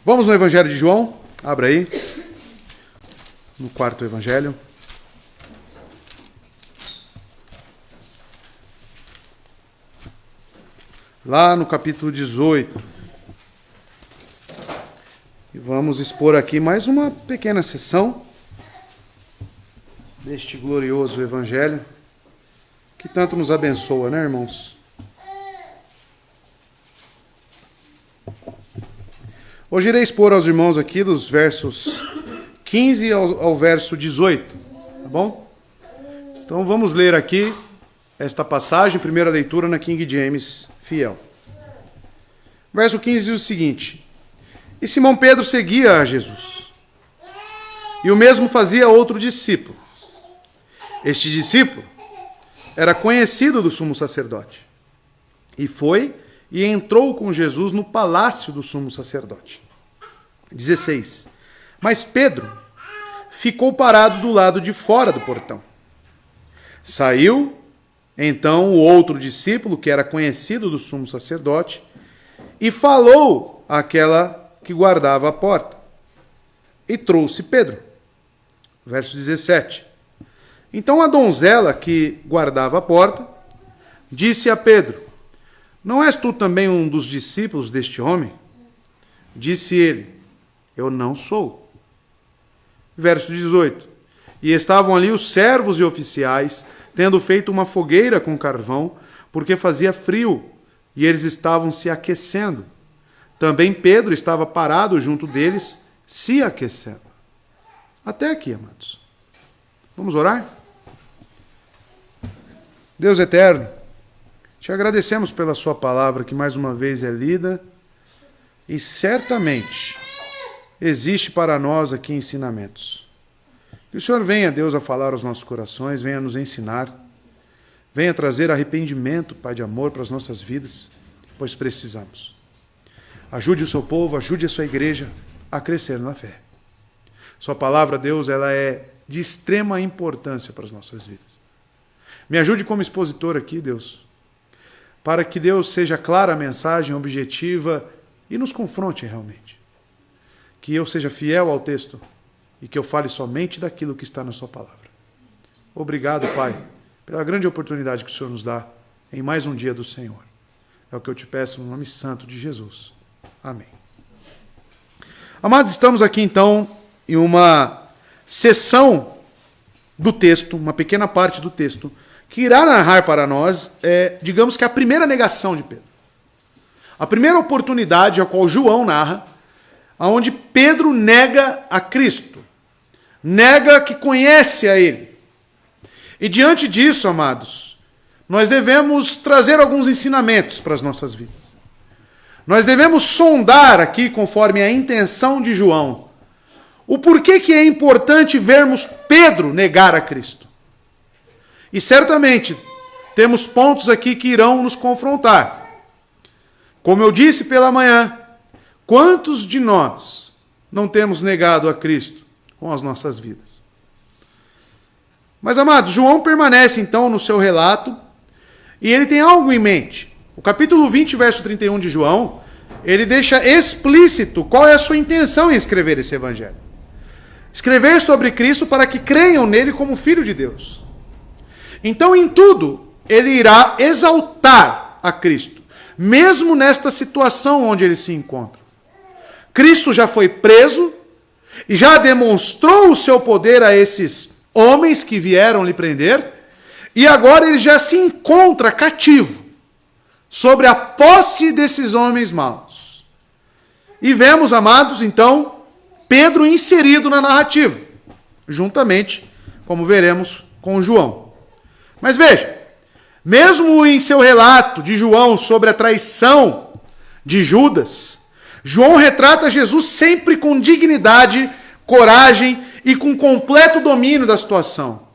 Vamos no Evangelho de João, abra aí, no quarto Evangelho. Lá no capítulo 18. E vamos expor aqui mais uma pequena sessão deste glorioso Evangelho, que tanto nos abençoa, né, irmãos? Hoje irei expor aos irmãos aqui dos versos 15 ao verso 18, tá bom? Então vamos ler aqui esta passagem, primeira leitura na King James Fiel. Verso 15 diz o seguinte: E Simão Pedro seguia a Jesus, e o mesmo fazia outro discípulo. Este discípulo era conhecido do sumo sacerdote, e foi e entrou com Jesus no palácio do sumo sacerdote. 16. Mas Pedro ficou parado do lado de fora do portão. Saiu, então, o outro discípulo, que era conhecido do sumo sacerdote, e falou àquela que guardava a porta, e trouxe Pedro. Verso 17. Então a donzela que guardava a porta disse a Pedro: Não és tu também um dos discípulos deste homem? Disse ele: Eu não sou. Verso 18. E estavam ali os servos e oficiais, tendo feito uma fogueira com carvão, porque fazia frio, e eles estavam se aquecendo. Também Pedro estava parado junto deles, se aquecendo. Até aqui, amados. Vamos orar? Deus eterno, te agradecemos pela sua palavra, que mais uma vez é lida, e certamente existe para nós aqui ensinamentos. Que o Senhor venha, Deus, a falar aos nossos corações, venha nos ensinar, venha trazer arrependimento, Pai de amor, para as nossas vidas, pois precisamos. Ajude o seu povo, ajude a sua igreja a crescer na fé. Sua palavra, Deus, ela é de extrema importância para as nossas vidas. Me ajude como expositor aqui, Deus, para que, Deus, seja clara a mensagem, objetiva e nos confronte realmente. Que eu seja fiel ao texto e que eu fale somente daquilo que está na sua palavra. Obrigado, Pai, pela grande oportunidade que o Senhor nos dá em mais um dia do Senhor. É o que eu te peço no nome santo de Jesus. Amém. Amados, estamos aqui então em uma seção do texto, uma pequena parte do texto, que irá narrar para nós, digamos que a primeira negação de Pedro. A primeira oportunidade a qual João narra, onde Pedro nega a Cristo, nega que conhece a Ele. E diante disso, amados, nós devemos trazer alguns ensinamentos para as nossas vidas. Nós devemos sondar aqui, conforme a intenção de João, o porquê que é importante vermos Pedro negar a Cristo. E certamente temos pontos aqui que irão nos confrontar. Como eu disse pela manhã, quantos de nós não temos negado a Cristo com as nossas vidas? Mas, amados, João permanece então no seu relato e ele tem algo em mente. O capítulo 20, verso 31 de João, ele deixa explícito qual é a sua intenção em escrever esse evangelho. Escrever sobre Cristo para que creiam nele como Filho de Deus. Então, em tudo, ele irá exaltar a Cristo, mesmo nesta situação onde ele se encontra. Cristo já foi preso e já demonstrou o seu poder a esses homens que vieram lhe prender, e agora ele já se encontra cativo sobre a posse desses homens maus. E vemos, amados, então, Pedro inserido na narrativa, juntamente, como veremos, com João. Mas veja, mesmo em seu relato de João sobre a traição de Judas, João retrata Jesus sempre com dignidade, coragem e com completo domínio da situação.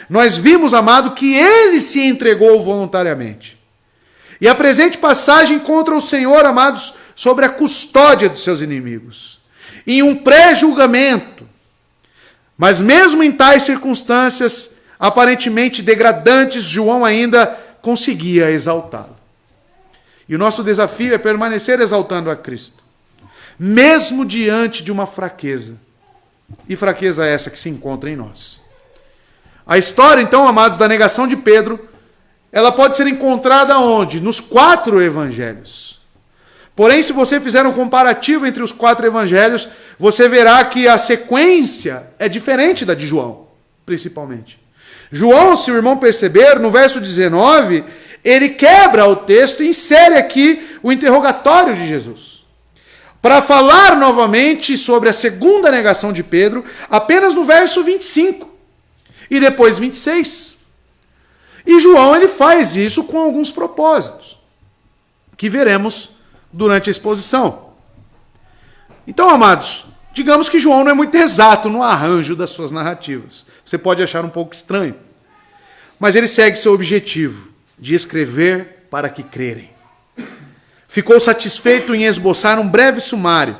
Nós vimos, amado, que ele se entregou voluntariamente. E a presente passagem contra o Senhor, amados, sobre a custódia dos seus inimigos, em um pré-julgamento. Mas mesmo em tais circunstâncias, aparentemente degradantes, João ainda conseguia exaltá-lo. E o nosso desafio é permanecer exaltando a Cristo. mesmo diante de uma fraqueza. E fraqueza essa que se encontra em nós. A história, então, amados, da negação de Pedro, ela pode ser encontrada onde? Nos 4 evangelhos. Porém, se você fizer um comparativo entre os 4 evangelhos, você verá que a sequência é diferente da de João, principalmente. João, se o irmão perceber, no verso 19, ele quebra o texto e insere aqui o interrogatório de Jesus. Para falar novamente sobre a segunda negação de Pedro, apenas no verso 25 e depois 26. E João ele faz isso com alguns propósitos, que veremos durante a exposição. Então, amados, digamos que João não é muito exato no arranjo das suas narrativas. Você pode achar um pouco estranho. Mas ele segue seu objetivo de escrever para que crerem. Ficou satisfeito em esboçar um breve sumário,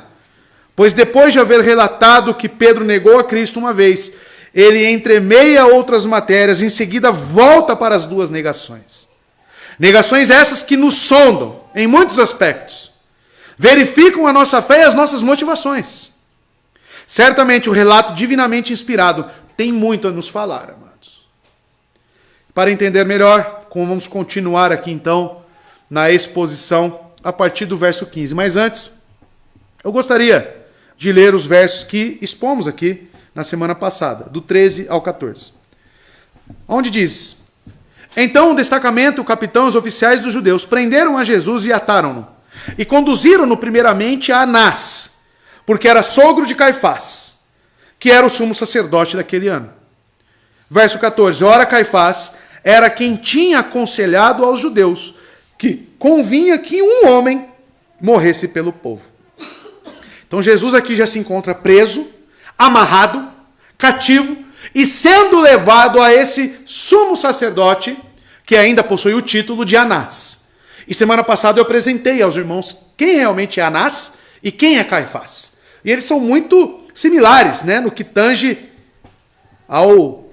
pois depois de haver relatado que Pedro negou a Cristo uma vez, ele entremeia outras matérias, em seguida volta para as 2 negações. Negações essas que nos sondam em muitos aspectos. Verificam a nossa fé e as nossas motivações. Certamente o relato divinamente inspirado tem muito a nos falar, amados. Para entender melhor, vamos continuar aqui então na exposição a partir do verso 15. Mas antes, eu gostaria de ler os versos que expomos aqui na semana passada, do 13 ao 14. Onde diz: Então o destacamento, o capitão e os oficiais dos judeus prenderam a Jesus e ataram-no, e conduziram-no primeiramente a Anás, porque era sogro de Caifás, que era o sumo sacerdote daquele ano. Verso 14. Ora, Caifás era quem tinha aconselhado aos judeus que convinha que um homem morresse pelo povo. Então Jesus aqui já se encontra preso, amarrado, cativo e sendo levado a esse sumo sacerdote que ainda possui o título de Anás. E semana passada eu apresentei aos irmãos quem realmente é Anás e quem é Caifás. E eles são muito similares, né, no que tange ao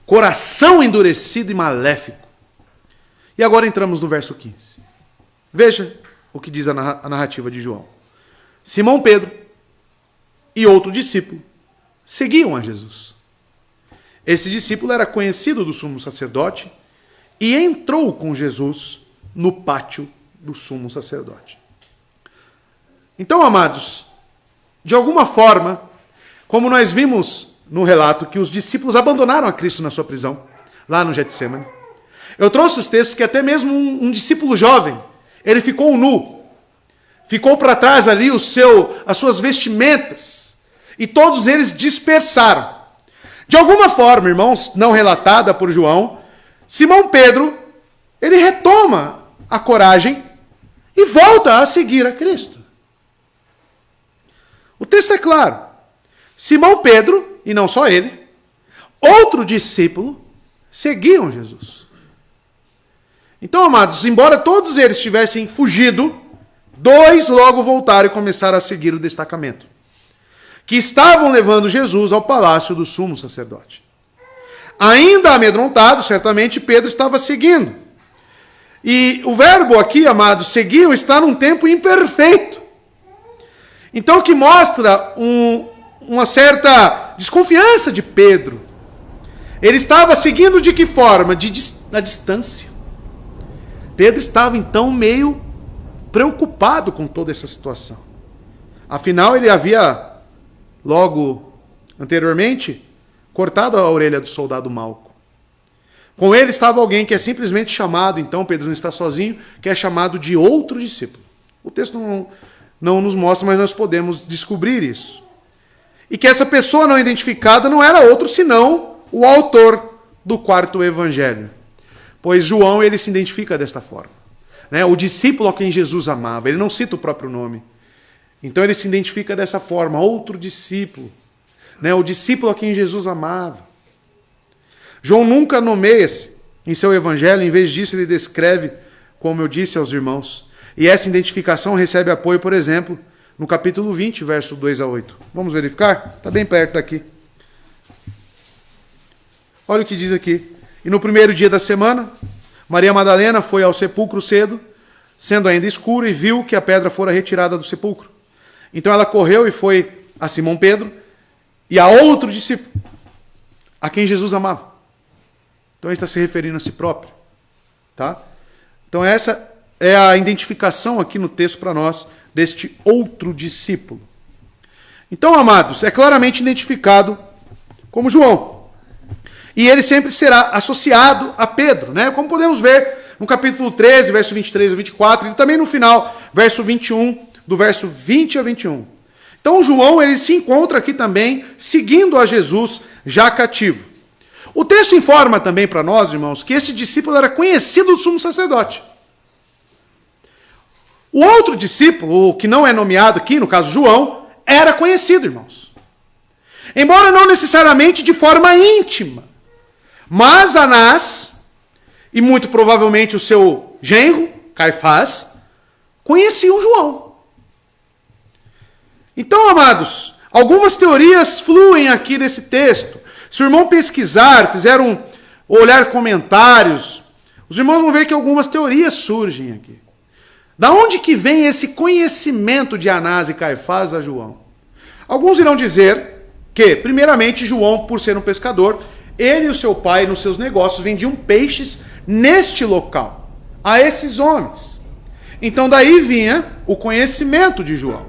coração endurecido e maléfico. E agora entramos no verso 15. Veja o que diz a narrativa de João. Simão Pedro e outro discípulo seguiam a Jesus. Esse discípulo era conhecido do sumo sacerdote e entrou com Jesus no pátio do sumo sacerdote. Então, amados, de alguma forma, como nós vimos no relato que os discípulos abandonaram a Cristo na sua prisão, lá no Getsêmani, eu trouxe os textos que até mesmo um discípulo jovem, ele ficou nu, ficou para trás ali as suas vestimentas, e todos eles dispersaram. De alguma forma, irmãos, não relatada por João, Simão Pedro, ele retoma a coragem e volta a seguir a Cristo. O texto é claro. Simão Pedro, e não só ele, outro discípulo, seguiam Jesus. Então, amados, embora todos eles tivessem fugido, 2 logo voltaram e começaram a seguir o destacamento, que estavam levando Jesus ao palácio do sumo sacerdote. Ainda amedrontado, certamente Pedro estava seguindo. E o verbo aqui, amados, seguiam, está num tempo imperfeito. Então, o que mostra uma certa desconfiança de Pedro. Ele estava seguindo de que forma? Na distância. Pedro estava, então, meio preocupado com toda essa situação. Afinal, ele havia, logo anteriormente, cortado a orelha do soldado Malco. Com ele estava alguém que é simplesmente chamado, então, Pedro não está sozinho, que é chamado de outro discípulo. O texto não nos mostra, mas nós podemos descobrir isso. E que essa pessoa não identificada não era outro senão o autor do 4º evangelho. Pois João, ele se identifica desta forma. Né? O discípulo a quem Jesus amava, ele não cita o próprio nome. Então ele se identifica dessa forma, outro discípulo. Né? O discípulo a quem Jesus amava. João nunca nomeia-se em seu evangelho, em vez disso ele descreve, como eu disse aos irmãos. E essa identificação recebe apoio, por exemplo, no capítulo 20, verso 2 a 8. Vamos verificar? Está bem perto daqui. Olha o que diz aqui. E no primeiro dia da semana, Maria Madalena foi ao sepulcro cedo, sendo ainda escuro, e viu que a pedra fora retirada do sepulcro. Então ela correu e foi a Simão Pedro e a outro discípulo, a quem Jesus amava. Então ele está se referindo a si próprio. Tá? Então essa é a identificação aqui no texto para nós deste outro discípulo. Então, amados, é claramente identificado como João. E ele sempre será associado a Pedro, né? Como podemos ver no capítulo 13, verso 23 a 24, e também no final, verso 21, do verso 20 a 21. Então, João, ele se encontra aqui também, seguindo a Jesus, já cativo. O texto informa também para nós, irmãos, que esse discípulo era conhecido do sumo sacerdote. O outro discípulo, o que não é nomeado aqui, no caso João, era conhecido, irmãos. Embora não necessariamente de forma íntima. Mas Anás, e muito provavelmente o seu genro, Caifás, conheciam João. Então, amados, algumas teorias fluem aqui desse texto. Se o irmão pesquisar, olhar comentários, os irmãos vão ver que algumas teorias surgem aqui. Da onde que vem esse conhecimento de Anás e Caifás a João? Alguns irão dizer que, primeiramente, João, por ser um pescador, ele e o seu pai, nos seus negócios, vendiam peixes neste local, a esses homens. Então daí vinha o conhecimento de João.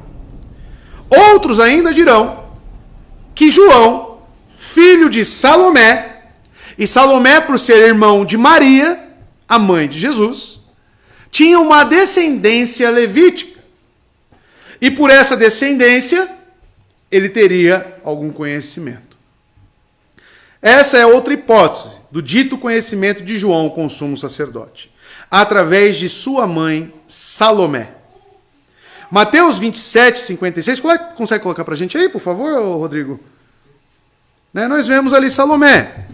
Outros ainda dirão que João, filho de Salomé, e Salomé, por ser irmão de Maria, a mãe de Jesus, tinha uma descendência levítica. E por essa descendência, ele teria algum conhecimento. Essa é outra hipótese do dito conhecimento de João com o sumo sacerdote, através de sua mãe, Salomé. Mateus 27, 56, consegue colocar para a gente aí, por favor, Rodrigo? Nós vemos ali Salomé.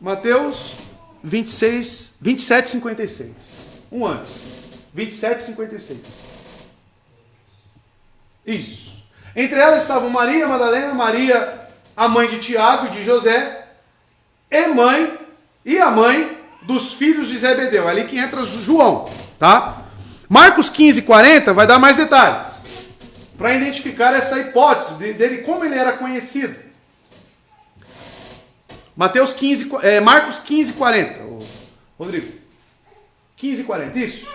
Mateus 27, 56. Um antes. 27, 56. Isso. Entre elas estavam Maria Madalena, Maria, a mãe de Tiago e de José, e a mãe dos filhos de Zebedeu. É ali que entra João, tá? Marcos 15, 40 vai dar mais detalhes para identificar essa hipótese dele, como ele era conhecido. Marcos 15, 40. Rodrigo. 15, 40, isso.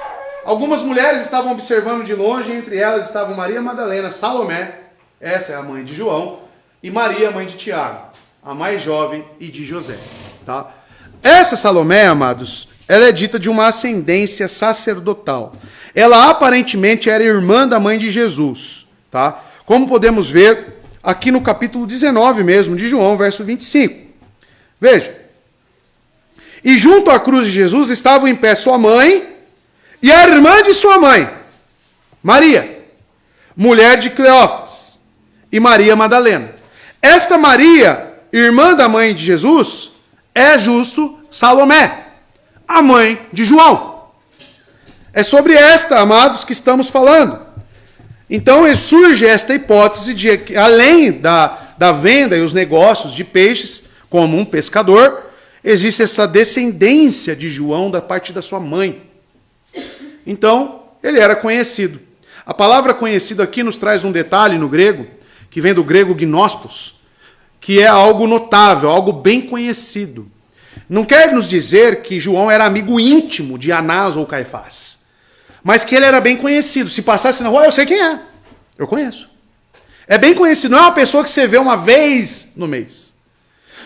Algumas mulheres estavam observando de longe, entre elas estavam Maria Madalena, Salomé, essa é a mãe de João, e Maria, mãe de Tiago, a mais jovem, e de José. Tá? Essa Salomé, amados, ela é dita de uma ascendência sacerdotal. Ela aparentemente era irmã da mãe de Jesus. Tá? Como podemos ver aqui no capítulo 19 mesmo, de João, verso 25. Veja. E junto à cruz de Jesus estavam em pé sua mãe e a irmã de sua mãe, Maria, mulher de Cleófas, e Maria Madalena. Esta Maria, irmã da mãe de Jesus, é justo Salomé, a mãe de João. É sobre esta, amados, que estamos falando. Então surge esta hipótese de que, além da venda e os negócios de peixes, como um pescador, existe essa descendência de João da parte da sua mãe. Então, ele era conhecido. A palavra conhecido aqui nos traz um detalhe no grego, que vem do grego gnostos, que é algo notável, algo bem conhecido. Não quer nos dizer que João era amigo íntimo de Anás ou Caifás, mas que ele era bem conhecido. Se passasse na rua, eu sei quem é. Eu conheço. É bem conhecido, não é uma pessoa que você vê uma vez no mês.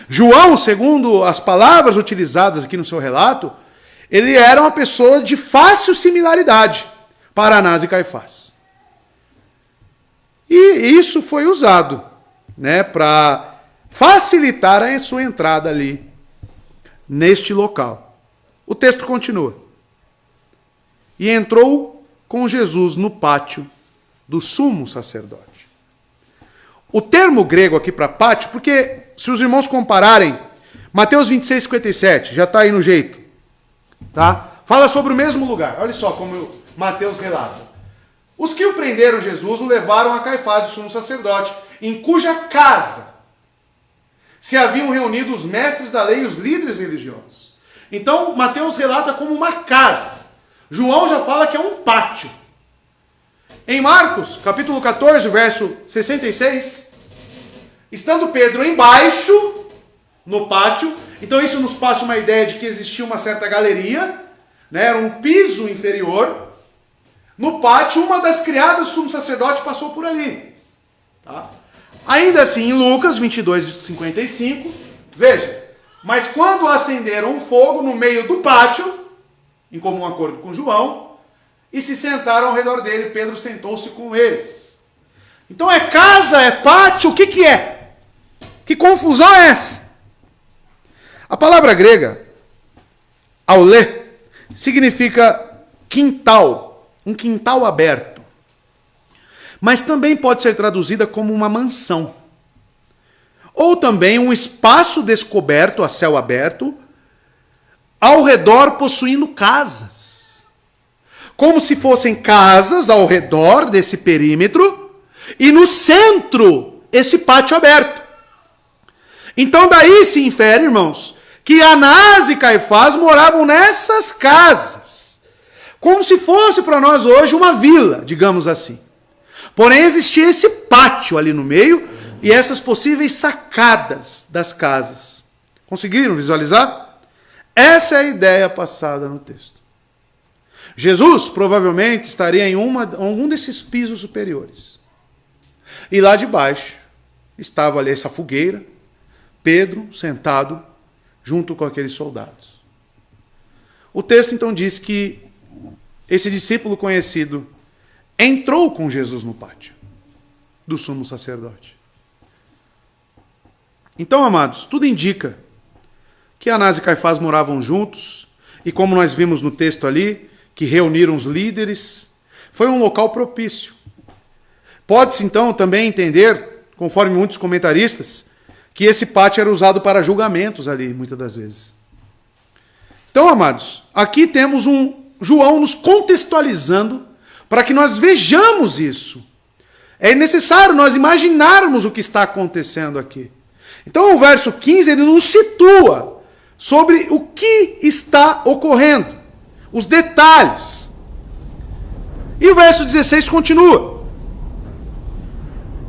João, segundo as palavras utilizadas aqui no seu relato, ele era uma pessoa de fácil similaridade para Anás e Caifás. E isso foi usado, para facilitar a sua entrada ali, neste local. O texto continua. E entrou com Jesus no pátio do sumo sacerdote. O termo grego aqui para pátio, porque se os irmãos compararem, Mateus 26, 57, já está aí no jeito, tá? Fala sobre o mesmo lugar. Olha só como Mateus relata. Os que o prenderam Jesus o levaram a Caifás, o sumo sacerdote, em cuja casa se haviam reunido os mestres da lei e os líderes religiosos. Então, Mateus relata como uma casa. João já fala que é um pátio. Em Marcos, capítulo 14, verso 66, estando Pedro embaixo, no pátio, então isso nos passa uma ideia de que existia uma certa galeria, né, era um piso inferior. No pátio, uma das criadas do sumo sacerdote passou por ali. Tá? Ainda assim, em Lucas 22, 55, veja, mas quando acenderam um fogo no meio do pátio, em comum acordo com João, e se sentaram ao redor dele, Pedro sentou-se com eles. Então é casa, é pátio, o que é? Que confusão é essa? A palavra grega, aulê, significa quintal, um quintal aberto. Mas também pode ser traduzida como uma mansão. Ou também um espaço descoberto a céu aberto, ao redor possuindo casas. Como se fossem casas ao redor desse perímetro, e no centro, esse pátio aberto. Então daí se infere, irmãos, que Anás e Caifás moravam nessas casas. Como se fosse para nós hoje uma vila, digamos assim. Porém existia esse pátio ali no meio, e essas possíveis sacadas das casas. Conseguiram visualizar? Essa é a ideia passada no texto. Jesus provavelmente estaria em algum desses pisos superiores. E lá de baixo estava ali essa fogueira, Pedro sentado junto com aqueles soldados. O texto então diz que esse discípulo conhecido entrou com Jesus no pátio do sumo sacerdote. Então, amados, tudo indica que Anás e Caifás moravam juntos, e como nós vimos no texto ali, que reuniram os líderes, foi um local propício. Pode-se então também entender, conforme muitos comentaristas, que esse pátio era usado para julgamentos ali, muitas das vezes. Então, amados, aqui temos um João nos contextualizando para que nós vejamos isso. É necessário nós imaginarmos o que está acontecendo aqui. Então o verso 15 ele nos situa sobre o que está ocorrendo, os detalhes. E o verso 16 continua.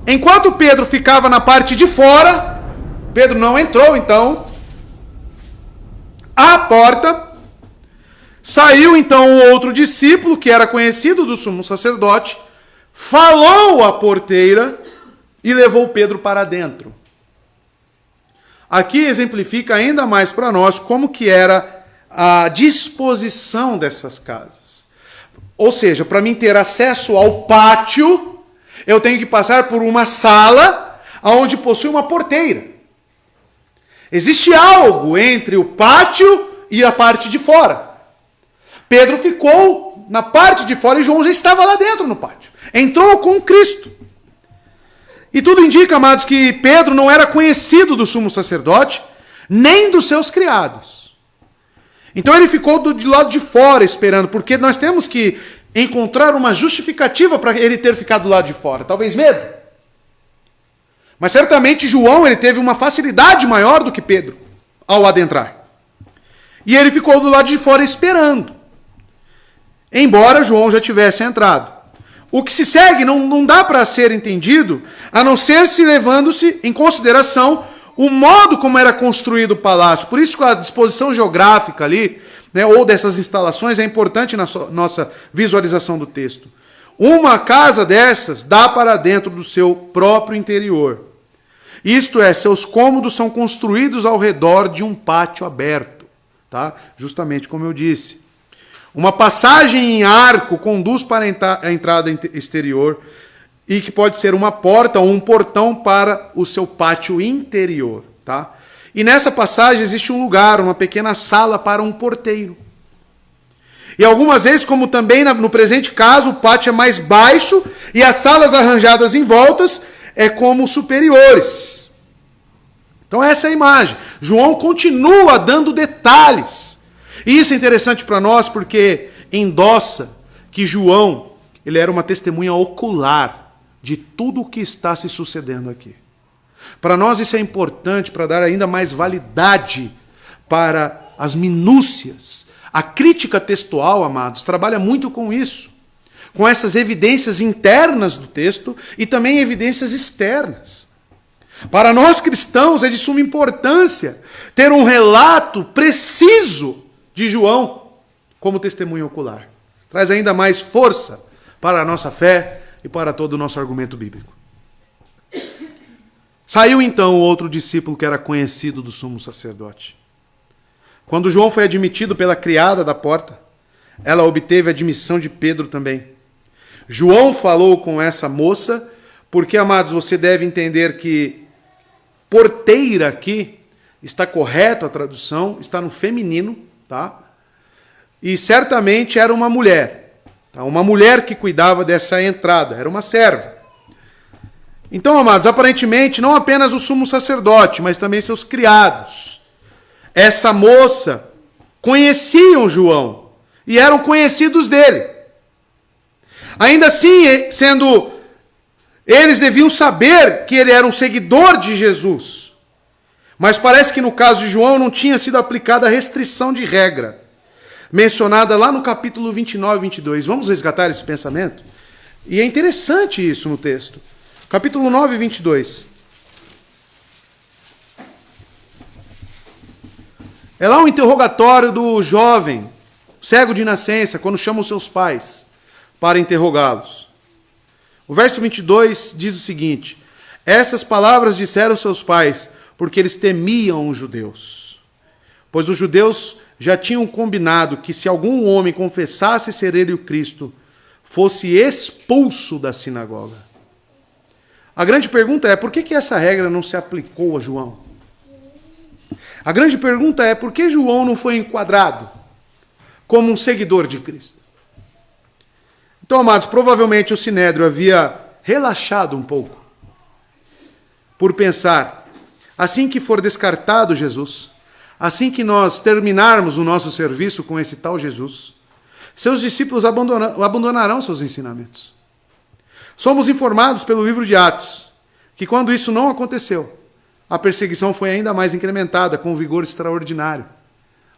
Enquanto Pedro ficava na parte de fora, Pedro não entrou então, à porta, saiu então o outro discípulo, que era conhecido do sumo sacerdote, falou à porteira e levou Pedro para dentro. Aqui exemplifica ainda mais para nós como que era a disposição dessas casas. Ou seja, para mim ter acesso ao pátio, eu tenho que passar por uma sala onde possui uma porteira. Existe algo entre o pátio e a parte de fora. Pedro ficou na parte de fora e João já estava lá dentro no pátio. Entrou com Cristo. E tudo indica, amados, que Pedro não era conhecido do sumo sacerdote, nem dos seus criados. Então ele ficou do lado de fora esperando, porque nós temos que encontrar uma justificativa para ele ter ficado do lado de fora. Talvez medo. Mas certamente João ele teve uma facilidade maior do que Pedro ao adentrar. E ele ficou do lado de fora esperando. Embora João já tivesse entrado. O que se segue não dá para ser entendido, a não ser se levando-se em consideração o modo como era construído o palácio. Por isso que a disposição geográfica ali, né, ou dessas instalações, é importante na nossa visualização do texto. Uma casa dessas dá para dentro do seu próprio interior. Isto é, seus cômodos são construídos ao redor de um pátio aberto. Tá? Justamente como eu disse. Uma passagem em arco conduz para a entrada exterior e que pode ser uma porta ou um portão para o seu pátio interior. Tá? E nessa passagem existe um lugar, uma pequena sala para um porteiro. E algumas vezes, como também no presente caso, o pátio é mais baixo e as salas arranjadas em voltas é como superiores. Então essa é a imagem. João continua dando detalhes. E isso é interessante para nós porque endossa que João ele era uma testemunha ocular de tudo o que está se sucedendo aqui. Para nós isso é importante para dar ainda mais validade para as minúcias. A crítica textual, amados, trabalha muito com isso. com essas evidências internas do texto e também evidências externas. Para nós cristãos é de suma importância ter um relato preciso de João como testemunho ocular. Traz ainda mais força para a nossa fé e para todo o nosso argumento bíblico. Saiu então o outro discípulo que era conhecido do sumo sacerdote. Quando João foi admitido pela criada da porta, ela obteve a admissão de Pedro também. João falou com essa moça, porque, amados, você deve entender que porteira aqui está correto a tradução, está no feminino, tá? E certamente era uma mulher, tá? Uma mulher que cuidava dessa entrada, era uma serva. Então, amados, aparentemente não apenas o sumo sacerdote, mas também seus criados. Essa moça conheciam João e eram conhecidos dele. Ainda assim, eles deviam saber que ele era um seguidor de Jesus. Mas parece que no caso de João não tinha sido aplicada a restrição de regra, mencionada lá no capítulo 29 e 22. Vamos resgatar esse pensamento? E é interessante isso no texto. Capítulo 9 e 22. É lá um interrogatório do jovem, cego de nascença, quando chama os seus pais para interrogá-los. O verso 22 diz o seguinte: essas palavras disseram seus pais, porque eles temiam os judeus. Pois os judeus já tinham combinado que se algum homem confessasse ser ele o Cristo, fosse expulso da sinagoga. A grande pergunta é, por que essa regra não se aplicou a João? A grande pergunta é, por que João não foi enquadrado como um seguidor de Cristo? Então, amados, provavelmente o Sinédrio havia relaxado um pouco por pensar, assim que for descartado Jesus, assim que nós terminarmos o nosso serviço com esse tal Jesus, seus discípulos abandonarão seus ensinamentos. Somos informados pelo livro de Atos que quando isso não aconteceu, a perseguição foi ainda mais incrementada com um vigor extraordinário,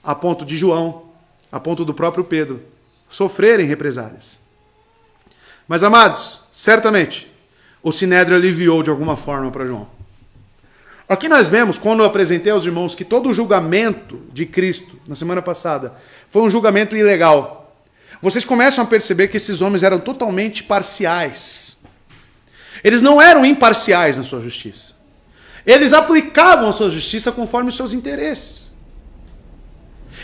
a ponto de João, a ponto do próprio Pedro, sofrerem represálias. Mas, amados, certamente, o Sinédrio aliviou de alguma forma para João. Aqui nós vemos, quando eu apresentei aos irmãos, que todo o julgamento de Cristo, na semana passada, foi um julgamento ilegal. Vocês começam a perceber que esses homens eram totalmente parciais. Eles não eram imparciais na sua justiça. Eles aplicavam a sua justiça conforme os seus interesses.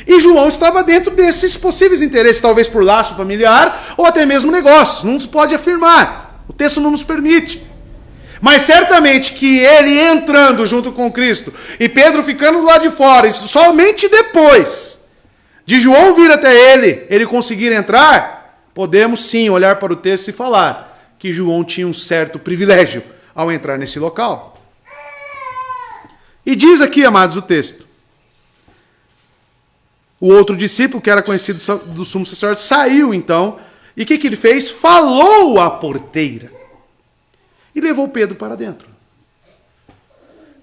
E João estava dentro desses possíveis interesses, talvez por laço familiar ou até mesmo negócios. Não se pode afirmar. O texto não nos permite. Mas certamente que ele entrando junto com Cristo e Pedro ficando do lado de fora, e somente depois de João vir até ele conseguir entrar, podemos sim olhar para o texto e falar que João tinha um certo privilégio ao entrar nesse local. E diz aqui, amados, o texto: o outro discípulo, que era conhecido do sumo sacerdote, saiu então, e o que ele fez? Falou à porteira e levou Pedro para dentro.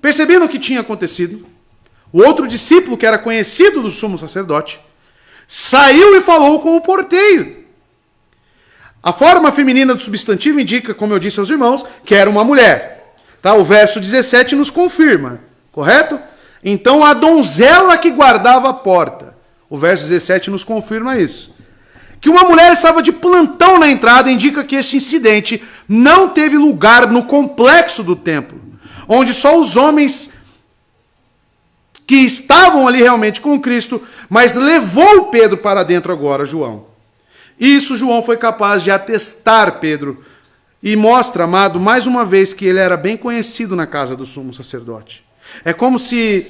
Percebendo o que tinha acontecido, o outro discípulo, que era conhecido do sumo sacerdote, saiu e falou com o porteiro. A forma feminina do substantivo indica, como eu disse aos irmãos, que era uma mulher. Tá? O verso 17 nos confirma, correto? Então a donzela que guardava a porta. O verso 17 nos confirma isso. Que uma mulher estava de plantão na entrada indica que este incidente não teve lugar no complexo do templo, onde só os homens que estavam ali realmente com Cristo, mas levou Pedro para dentro agora, João. Isso João foi capaz de atestar Pedro e mostra, amado, mais uma vez que ele era bem conhecido na casa do sumo sacerdote. É como se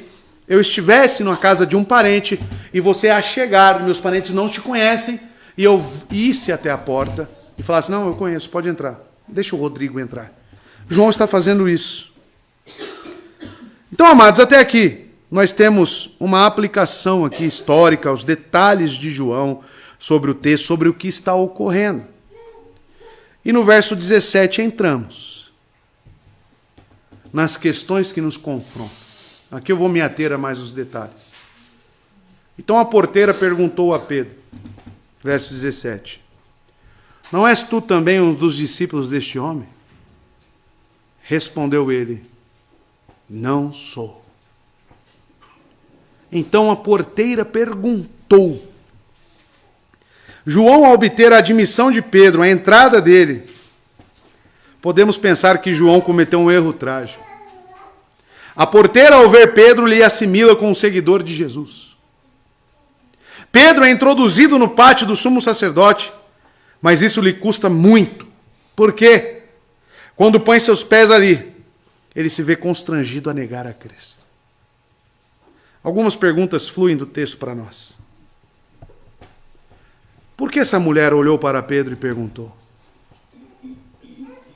eu estivesse na casa de um parente e você a chegar, meus parentes não te conhecem, e eu isse até a porta e falasse: não, eu conheço, pode entrar. Deixa o Rodrigo entrar. João está fazendo isso. Então, amados, até aqui nós temos uma aplicação aqui histórica, os detalhes de João sobre o texto, sobre o que está ocorrendo. E no verso 17 entramos nas questões que nos confrontam. Aqui eu vou me ater a mais os detalhes. Então a porteira perguntou a Pedro, verso 17: não és tu também um dos discípulos deste homem? Respondeu ele: não sou. Então a porteira perguntou. João, ao obter a admissão de Pedro, a entrada dele, podemos pensar que João cometeu um erro trágico. A porteira, ao ver Pedro, lhe assimila com um seguidor de Jesus. Pedro é introduzido no pátio do sumo sacerdote, mas isso lhe custa muito. Por quê? Quando põe seus pés ali, ele se vê constrangido a negar a Cristo. Algumas perguntas fluem do texto para nós. Por que essa mulher olhou para Pedro e perguntou?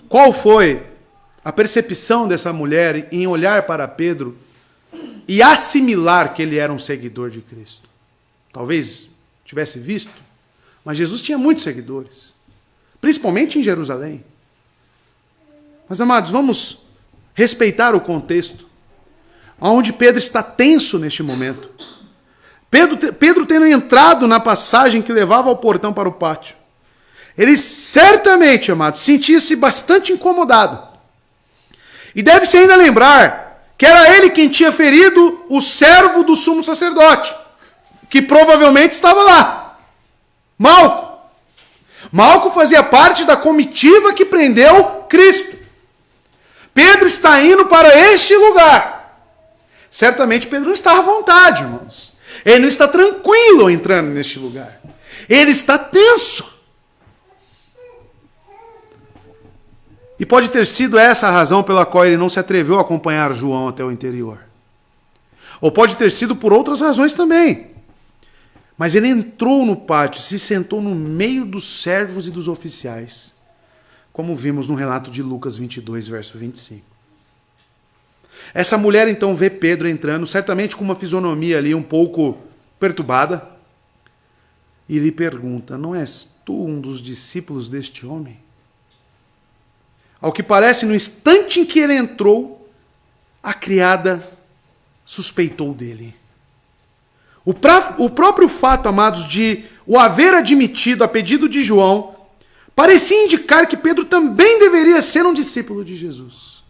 Qual foi a percepção dessa mulher em olhar para Pedro e assimilar que ele era um seguidor de Cristo? Talvez tivesse visto, mas Jesus tinha muitos seguidores, principalmente em Jerusalém. Mas, amados, vamos respeitar o contexto, onde Pedro está tenso neste momento. Pedro tendo entrado na passagem que levava ao portão para o pátio, ele certamente, amados, sentia-se bastante incomodado. E deve-se ainda lembrar que era ele quem tinha ferido o servo do sumo sacerdote, que provavelmente estava lá. Malco. Malco fazia parte da comitiva que prendeu Cristo. Pedro está indo para este lugar. Certamente Pedro não está à vontade, irmãos. Ele não está tranquilo entrando neste lugar. Ele está tenso. E pode ter sido essa a razão pela qual ele não se atreveu a acompanhar João até o interior. Ou pode ter sido por outras razões também. Mas ele entrou no pátio, se sentou no meio dos servos e dos oficiais, como vimos no relato de Lucas 22, verso 25. Essa mulher então vê Pedro entrando, certamente com uma fisionomia ali um pouco perturbada, e lhe pergunta: não és tu um dos discípulos deste homem? Ao que parece, no instante em que ele entrou, a criada suspeitou dele. O próprio fato, amados, de o haver admitido a pedido de João, parecia indicar que Pedro também deveria ser um discípulo de Jesus.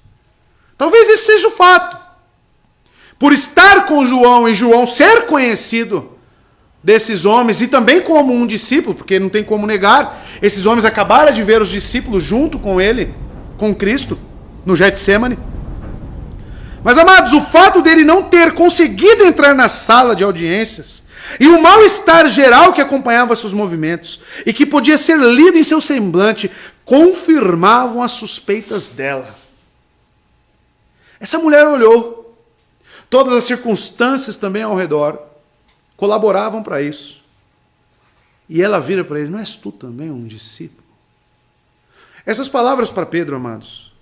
Talvez esse seja o fato. Por estar com João e João ser conhecido desses homens, e também como um discípulo, porque não tem como negar, esses homens acabaram de ver os discípulos junto com ele, com Cristo, no Getsemane. Mas, amados, o fato dele não ter conseguido entrar na sala de audiências e o mal-estar geral que acompanhava seus movimentos e que podia ser lido em seu semblante confirmavam as suspeitas dela. Essa mulher olhou. Todas as circunstâncias também ao redor colaboravam para isso. E ela vira para ele: não és tu também um discípulo? Essas palavras para Pedro, amados,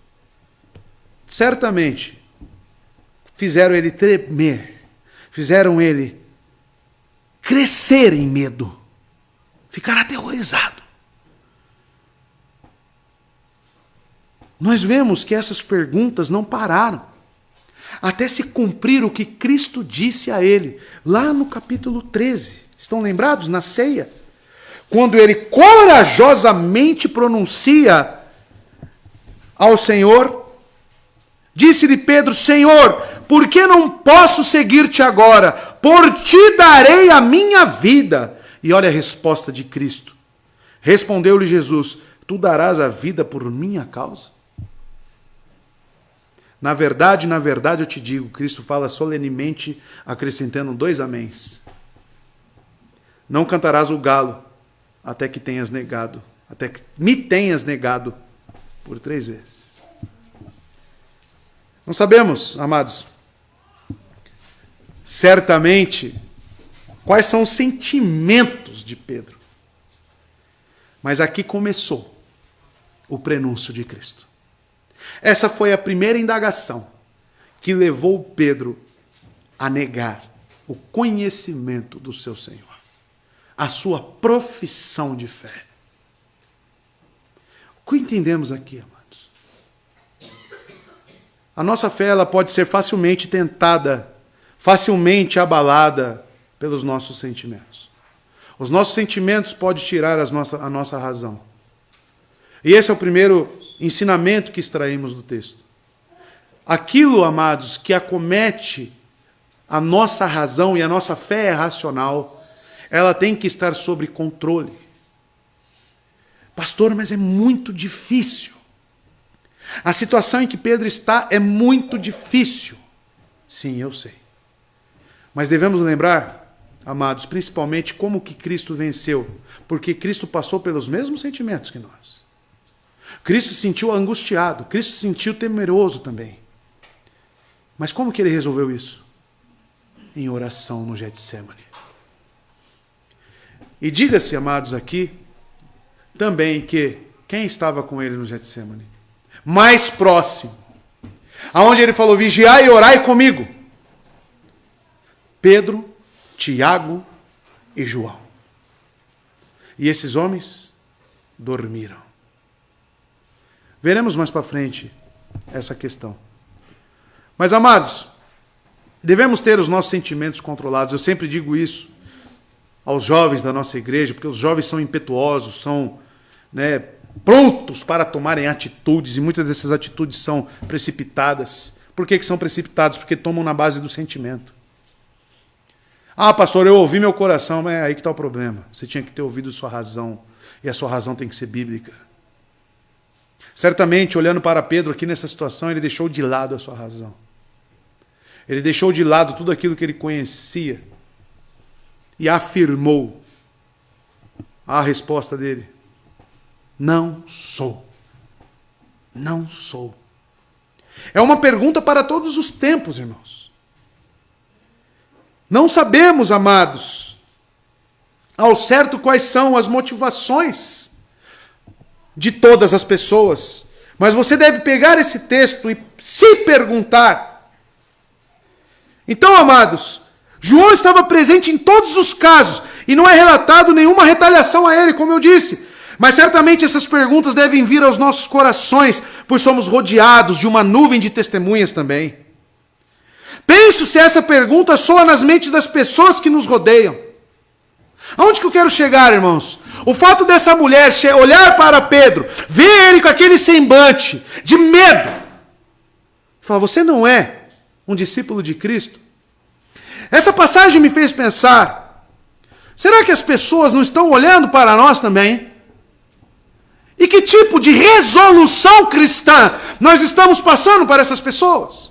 certamente fizeram ele tremer, fizeram ele crescer em medo, ficar aterrorizado. Nós vemos que essas perguntas não pararam, até se cumprir o que Cristo disse a ele, lá no capítulo 13. Estão lembrados? Na ceia. Quando ele corajosamente pronuncia ao Senhor, disse-lhe Pedro: Senhor, por que não posso seguir-te agora? Por ti darei a minha vida. E olha a resposta de Cristo. Respondeu-lhe Jesus: tu darás a vida por minha causa? Na verdade, eu te digo, Cristo fala solenemente, acrescentando 2 améns. Não cantarás o galo até que tenhas negado, até que me tenhas negado por 3 vezes. Não sabemos, amados, certamente, quais são os sentimentos de Pedro. Mas aqui começou o prenúncio de Cristo. Essa foi a primeira indagação que levou Pedro a negar o conhecimento do seu Senhor, a sua profissão de fé. O que entendemos aqui, amados? A nossa fé ela pode ser facilmente tentada, facilmente abalada pelos nossos sentimentos. Os nossos sentimentos podem tirar a nossa razão. E esse é o primeiro ensinamento que extraímos do texto. Aquilo, amados, que acomete a nossa razão e a nossa fé é racional, ela tem que estar sob controle. Pastor, mas é muito difícil. A situação em que Pedro está é muito difícil. Sim, eu sei. Mas devemos lembrar, amados, principalmente como que Cristo venceu. Porque Cristo passou pelos mesmos sentimentos que nós. Cristo se sentiu angustiado. Cristo se sentiu temeroso também. Mas como que ele resolveu isso? Em oração no Getsemane. E diga-se, amados, aqui, também que quem estava com ele no Getsemane? Mais próximo. Aonde ele falou, vigiai e orai comigo. Pedro, Tiago e João. E esses homens dormiram. Veremos mais para frente essa questão. Mas, amados, devemos ter os nossos sentimentos controlados. Eu sempre digo isso aos jovens da nossa igreja, porque os jovens são impetuosos, são prontos para tomarem atitudes, e muitas dessas atitudes são precipitadas. Por que são precipitadas? Porque tomam na base do sentimento. Ah, pastor, eu ouvi meu coração, mas é aí que está o problema. Você tinha que ter ouvido sua razão, e a sua razão tem que ser bíblica. Certamente, olhando para Pedro aqui nessa situação, ele deixou de lado a sua razão. Ele deixou de lado tudo aquilo que ele conhecia e afirmou a resposta dele. Não sou. Não sou. É uma pergunta para todos os tempos, irmãos. Não sabemos, amados, ao certo quais são as motivações de todas as pessoas. Mas você deve pegar esse texto e se perguntar. Então, amados, João estava presente em todos os casos e não é relatado nenhuma retaliação a ele, como eu disse. Mas certamente essas perguntas devem vir aos nossos corações, pois somos rodeados de uma nuvem de testemunhas também. Penso se essa pergunta soa nas mentes das pessoas que nos rodeiam. Aonde que eu quero chegar, irmãos? O fato dessa mulher olhar para Pedro, ver ele com aquele semblante de medo, falar, você não é um discípulo de Cristo? Essa passagem me fez pensar, será que as pessoas não estão olhando para nós também? E que tipo de resolução cristã nós estamos passando para essas pessoas?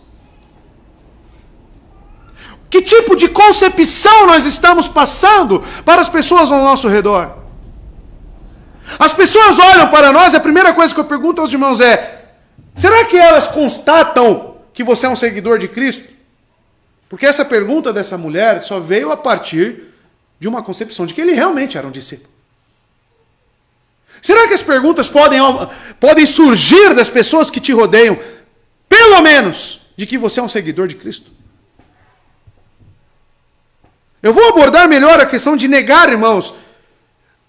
Que tipo de concepção nós estamos passando para as pessoas ao nosso redor? As pessoas olham para nós e a primeira coisa que eu pergunto aos irmãos é, será que elas constatam que você é um seguidor de Cristo? Porque essa pergunta dessa mulher só veio a partir de uma concepção de que ele realmente era um discípulo. Será que as perguntas podem surgir das pessoas que te rodeiam, pelo menos, de que você é um seguidor de Cristo? Eu vou abordar melhor a questão de negar, irmãos,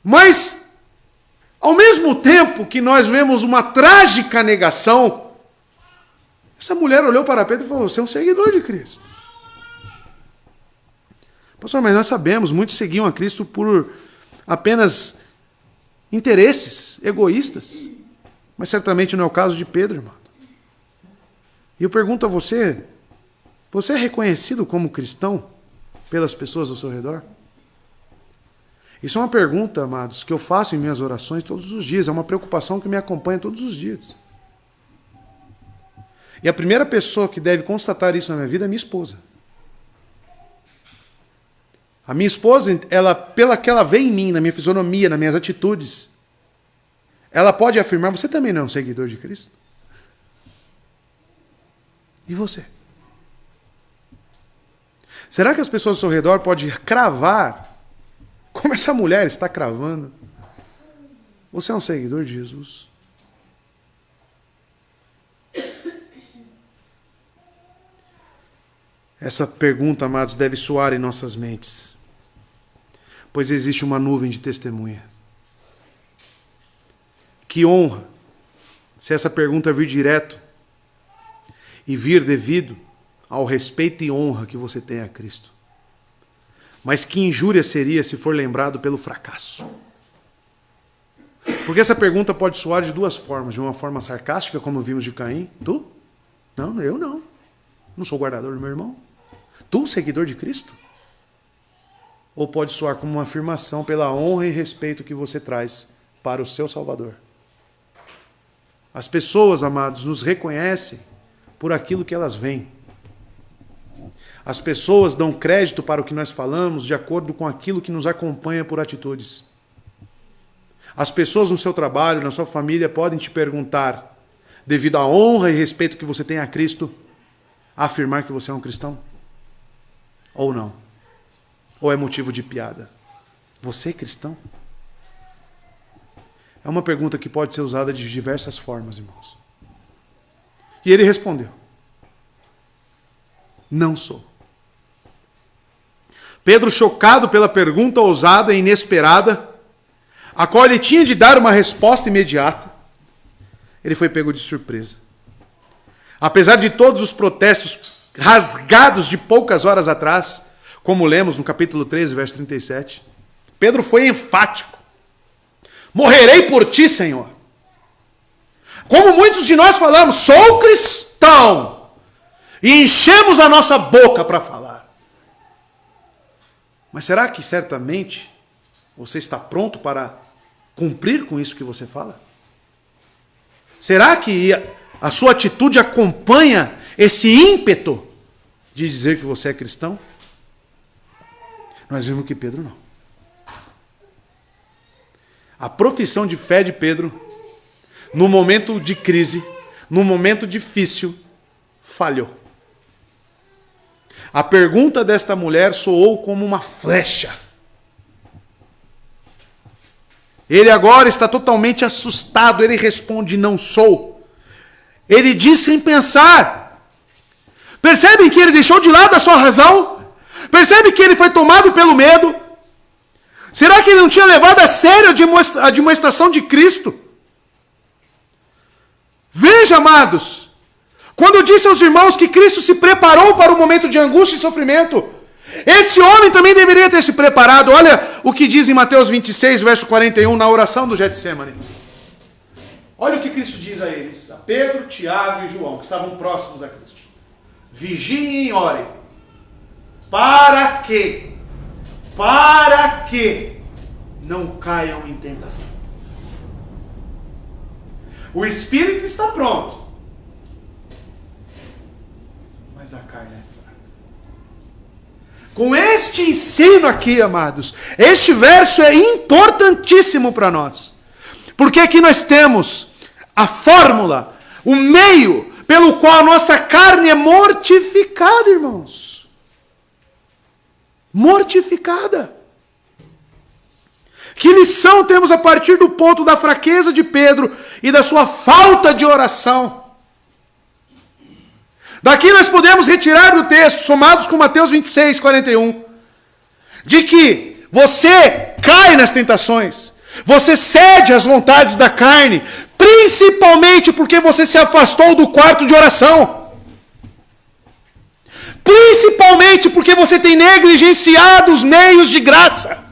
mas, ao mesmo tempo que nós vemos uma trágica negação, essa mulher olhou para Pedro e falou, você é um seguidor de Cristo. Pastor, mas nós sabemos, muitos seguiam a Cristo por apenas interesses egoístas. Mas certamente não é o caso de Pedro, irmão. E eu pergunto a você, você é reconhecido como cristão pelas pessoas ao seu redor? Isso é uma pergunta, amados, que eu faço em minhas orações todos os dias. É uma preocupação que me acompanha todos os dias. E a primeira pessoa que deve constatar isso na minha vida é minha esposa. A minha esposa, pela que ela vê em mim, na minha fisionomia, nas minhas atitudes, ela pode afirmar, você também não é um seguidor de Cristo? E você? Será que as pessoas ao seu redor podem cravar, como essa mulher está cravando, você é um seguidor de Jesus? Essa pergunta, amados, deve soar em nossas mentes, pois existe uma nuvem de testemunha. Que honra se essa pergunta vir direto e vir devido ao respeito e honra que você tem a Cristo. Mas que injúria seria se for lembrado pelo fracasso. Porque essa pergunta pode soar de duas formas. De uma forma sarcástica, como vimos de Caim. Tu? Não, eu não. Não sou guardador do meu irmão. Tu, seguidor de Cristo? Ou pode soar como uma afirmação pela honra e respeito que você traz para o seu Salvador. As pessoas, amados, nos reconhecem por aquilo que elas veem. As pessoas dão crédito para o que nós falamos de acordo com aquilo que nos acompanha por atitudes. As pessoas no seu trabalho, na sua família, podem te perguntar, devido à honra e respeito que você tem a Cristo, afirmar que você é um cristão? Ou não? Ou é motivo de piada? Você é cristão? É uma pergunta que pode ser usada de diversas formas, irmãos. E ele respondeu: não sou. Pedro, chocado pela pergunta ousada e inesperada, a qual ele tinha de dar uma resposta imediata, ele foi pego de surpresa. Apesar de todos os protestos rasgados de poucas horas atrás, como lemos no capítulo 13, verso 37, Pedro foi enfático. Morrerei por ti, Senhor. Como muitos de nós falamos, sou cristão, e enchemos a nossa boca para falar. Mas será que certamente você está pronto para cumprir com isso que você fala? Será que a sua atitude acompanha esse ímpeto de dizer que você é cristão? Nós vimos que Pedro não. A profissão de fé de Pedro, no momento de crise, no momento difícil, falhou. A pergunta desta mulher soou como uma flecha. Ele agora está totalmente assustado. Ele responde: não sou. Ele diz sem pensar. Percebem que ele deixou de lado a sua razão? Percebe que ele foi tomado pelo medo? Será que ele não tinha levado a sério a demonstração de Cristo? Veja, amados, quando eu disse aos irmãos que Cristo se preparou para o momento de angústia e sofrimento, esse homem também deveria ter se preparado. Olha o que diz em Mateus 26, verso 41, na oração do Getsemane. Olha o que Cristo diz a eles, a Pedro, Tiago e João, que estavam próximos a Cristo. Vigiem e orem. Para que não caiam em tentação. O espírito está pronto, mas a carne é fraca. Com este ensino aqui, amados, este verso é importantíssimo para nós. Porque aqui nós temos a fórmula, o meio pelo qual a nossa carne é mortificada, irmãos. Mortificada. Que lição temos a partir do ponto da fraqueza de Pedro e da sua falta de oração? Daqui nós podemos retirar do texto, somados com Mateus 26, 41, de que você cai nas tentações, você cede às vontades da carne, principalmente porque você se afastou do quarto de oração. Principalmente porque você tem negligenciado os meios de graça.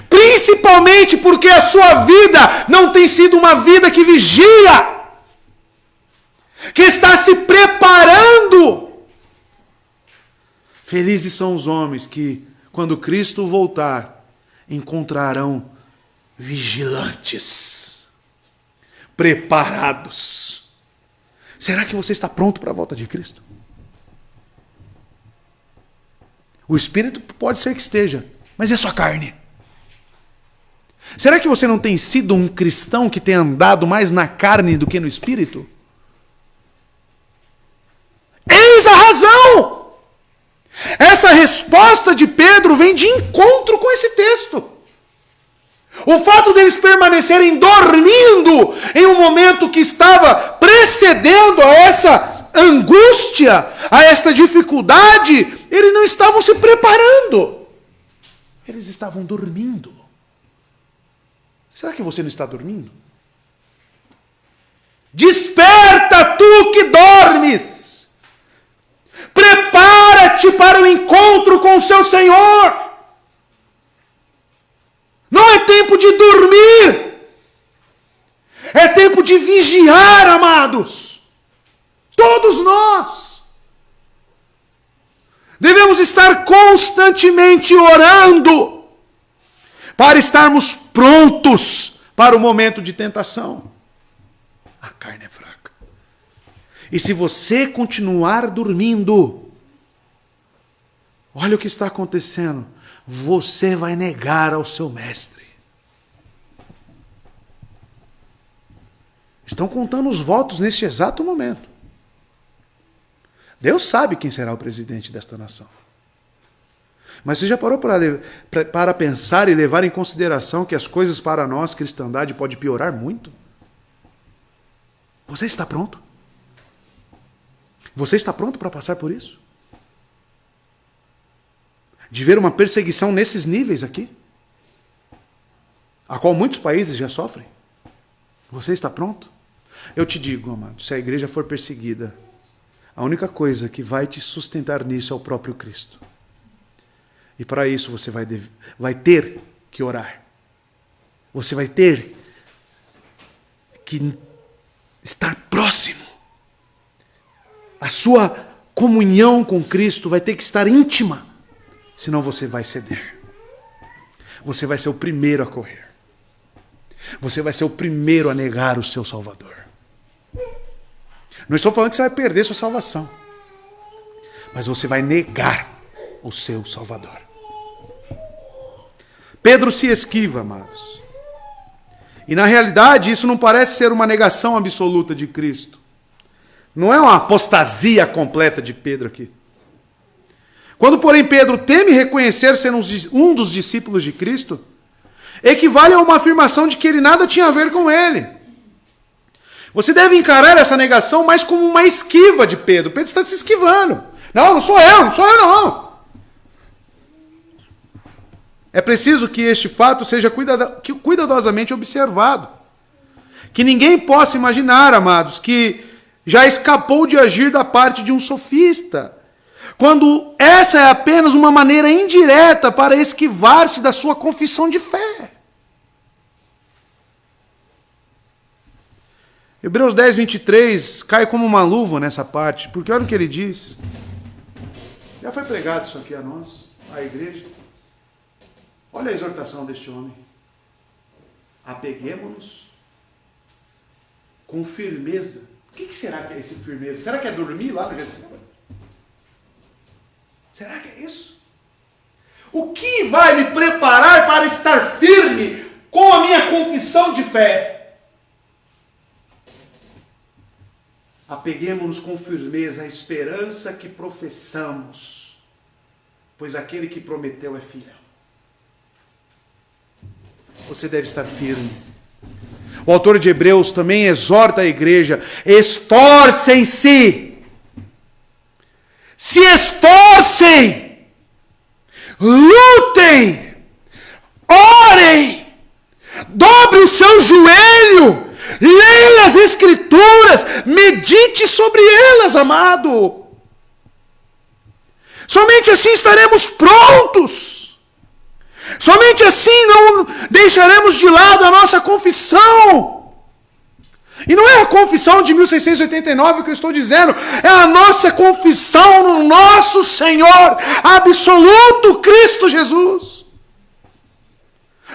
Principalmente porque a sua vida não tem sido uma vida que vigia, que está se preparando. Felizes são os homens que, quando Cristo voltar, encontrarão vigilantes, preparados. Será que você está pronto para a volta de Cristo? O Espírito pode ser que esteja, mas é sua carne. Será que você não tem sido um cristão que tem andado mais na carne do que no Espírito? Eis a razão! Essa resposta de Pedro vem de encontro com esse texto. O fato deles permanecerem dormindo em um momento que estava precedendo a essa angústia, a esta dificuldade, eles não estavam se preparando. Eles estavam dormindo. Será que você não está dormindo? Desperta, tu que dormes! Prepara-te para o encontro com o seu Senhor! Não é tempo de dormir! tempo de vigiar, amados. Todos nós devemos estar constantemente orando para estarmos prontos para o momento de tentação. A carne é fraca. E se você continuar dormindo, olha o que está acontecendo. Você vai negar ao seu mestre. Estão contando os votos neste exato momento. Deus sabe quem será o presidente desta nação. Mas você já parou para pensar e levar em consideração que as coisas para nós, cristandade, pode piorar muito? Você está pronto? Você está pronto para passar por isso? De ver uma perseguição nesses níveis aqui? A qual muitos países já sofrem? Você está pronto? Eu te digo, amado, se a igreja for perseguida, a única coisa que vai te sustentar nisso é o próprio Cristo. E para isso você vai ter que orar. Você vai ter que estar próximo. A sua comunhão com Cristo vai ter que estar íntima. Senão você vai ceder. Você vai ser o primeiro a correr. Você vai ser o primeiro a negar o seu Salvador. Não estou falando que você vai perder sua salvação. Mas você vai negar o seu Salvador. Pedro se esquiva, amados. E na realidade isso não parece ser uma negação absoluta de Cristo. Não é uma apostasia completa de Pedro aqui. Quando, porém, Pedro teme reconhecer ser um dos discípulos de Cristo, equivale a uma afirmação de que ele nada tinha a ver com ele. Você deve encarar essa negação mais como uma esquiva de Pedro. Pedro está se esquivando. Não sou eu não. É preciso que este fato seja cuidadosamente observado. Que ninguém possa imaginar, amados, que já escapou de agir da parte de um sofista, quando essa é apenas uma maneira indireta para esquivar-se da sua confissão de fé. Hebreus 10, 23 cai como uma luva nessa parte, porque olha o que ele diz. Já foi pregado isso aqui a nós, à igreja. Olha a exortação deste homem. Apeguemo-nos com firmeza. O que será que é esse firmeza? Será que é dormir lá no Getsemane? Será que é isso? O que vai me preparar para estar firme com a minha confissão de fé? Apeguemo-nos com firmeza à esperança que professamos, pois aquele que prometeu é fiel. Você deve estar firme. O autor de Hebreus também exorta a igreja: esforcem-se. Se esforcem. Lutem. Orem. Dobre o seu joelho. Leia as Escrituras. Medite sobre elas, amado. Somente assim estaremos prontos. Somente assim não deixaremos de lado a nossa confissão. E não é a confissão de 1689 que eu estou dizendo, é a nossa confissão no nosso Senhor absoluto Cristo Jesus.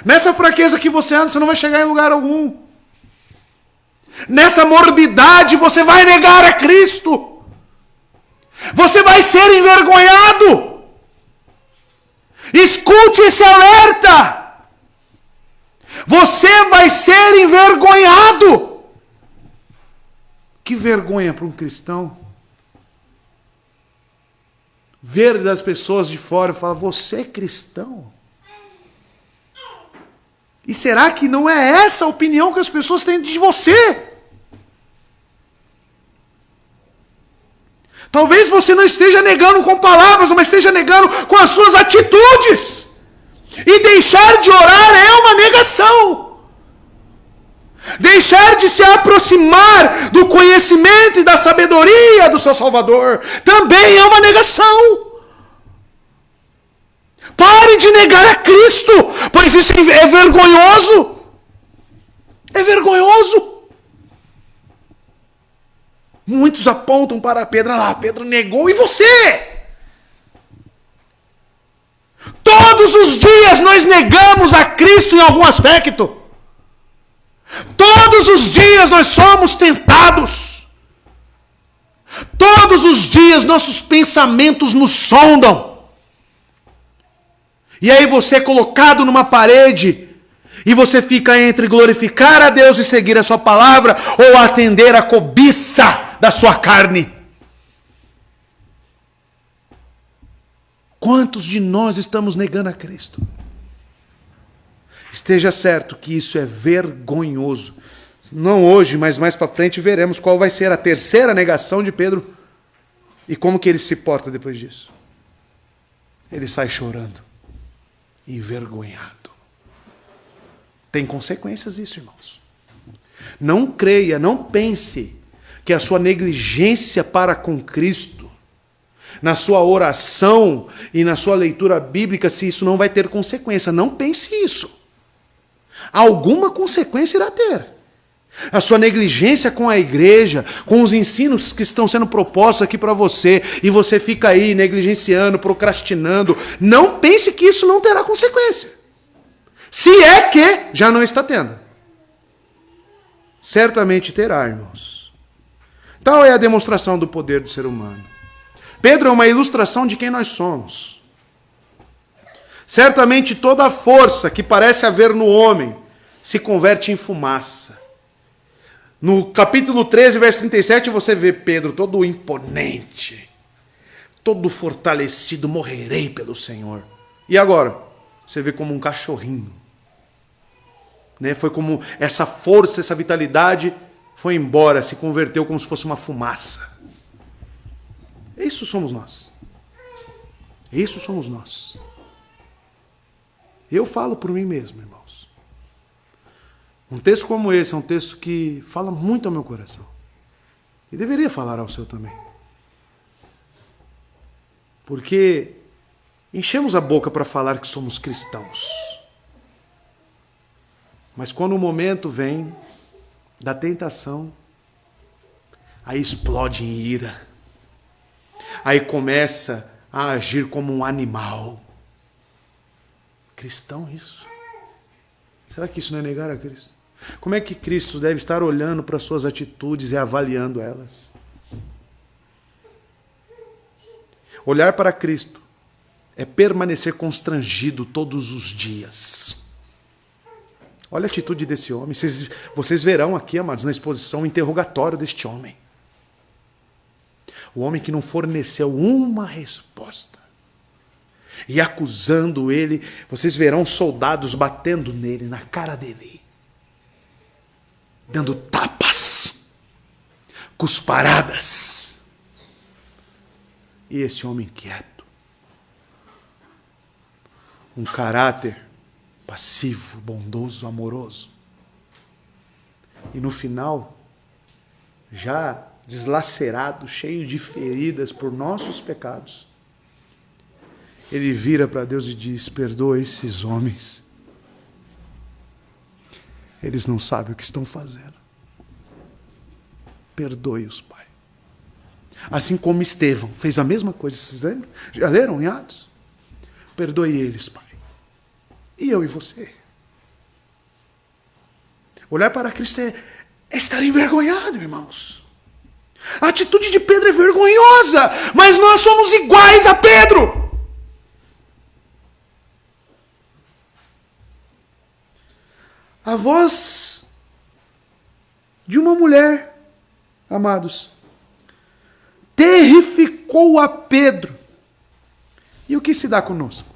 Nessa fraqueza que você anda, você não vai chegar em lugar algum. Nessa morbidade você vai negar a Cristo. Você vai ser envergonhado. Escute esse alerta. Você vai ser envergonhado. Que vergonha para um cristão ver das pessoas de fora e falar: você é cristão? E será que não é essa a opinião que as pessoas têm de você? Talvez você não esteja negando com palavras, mas esteja negando com as suas atitudes. E deixar de orar é uma negação. Deixar de se aproximar do conhecimento e da sabedoria do seu Salvador também é uma negação. Pare de negar a Cristo, pois isso é vergonhoso. É vergonhoso. Muitos apontam para Pedro, ah lá, Pedro negou, e você? Todos os dias nós negamos a Cristo em algum aspecto. Todos os dias nós somos tentados. Todos os dias nossos pensamentos nos sondam. E aí você é colocado numa parede e você fica entre glorificar a Deus e seguir a sua palavra ou atender a cobiça da sua carne. Quantos de nós estamos negando a Cristo? Esteja certo que isso é vergonhoso. Não hoje, mas mais para frente veremos qual vai ser a terceira negação de Pedro e como que ele se porta depois disso. Ele sai chorando, envergonhado. Tem consequências isso, irmãos. Não creia, não pense que a sua negligência para com Cristo, na sua oração e na sua leitura bíblica, se isso não vai ter consequência. Não pense isso. Alguma consequência irá ter. A sua negligência com a igreja, com os ensinos que estão sendo propostos aqui para você, e você fica aí negligenciando, procrastinando, não pense que isso não terá consequência. Se é que já não está tendo. Certamente terá, irmãos. Tal é a demonstração do poder do ser humano. Pedro é uma ilustração de quem nós somos. Certamente toda a força que parece haver no homem se converte em fumaça. No capítulo 13, verso 37, você vê Pedro todo imponente, todo fortalecido, morrerei pelo Senhor. E agora? Você vê como um cachorrinho. Né? Foi como essa força, essa vitalidade foi embora, se converteu como se fosse uma fumaça. Isso somos nós. Isso somos nós. Eu falo por mim mesmo, irmãos. Um texto como esse é um texto que fala muito ao meu coração. E deveria falar ao seu também. Porque enchemos a boca para falar que somos cristãos. Mas quando o momento vem da tentação, aí explode em ira. Aí começa a agir como um animal. Cristão isso? Será que isso não é negar a Cristo? Como é que Cristo deve estar olhando para suas atitudes e avaliando elas? Olhar para Cristo é permanecer constrangido todos os dias. Olha a atitude desse homem. Vocês verão aqui, amados, na exposição, o interrogatório deste homem. O homem que não forneceu uma resposta. E acusando ele, vocês verão soldados batendo nele, na cara dele. Dando tapas, cusparadas. E esse homem quieto. Um caráter passivo, bondoso, amoroso. E no final, já deslacerado, cheio de feridas por nossos pecados, ele vira para Deus e diz: perdoa esses homens. Eles não sabem o que estão fazendo. Perdoe-os, Pai. Assim como Estevão fez a mesma coisa, vocês lembram? Já leram em Atos? Perdoe eles, Pai. E eu e você. Olhar para Cristo é estar envergonhado, irmãos. A atitude de Pedro é vergonhosa, mas nós somos iguais a Pedro. A voz de uma mulher, amados, terrificou a Pedro. E o que se dá conosco?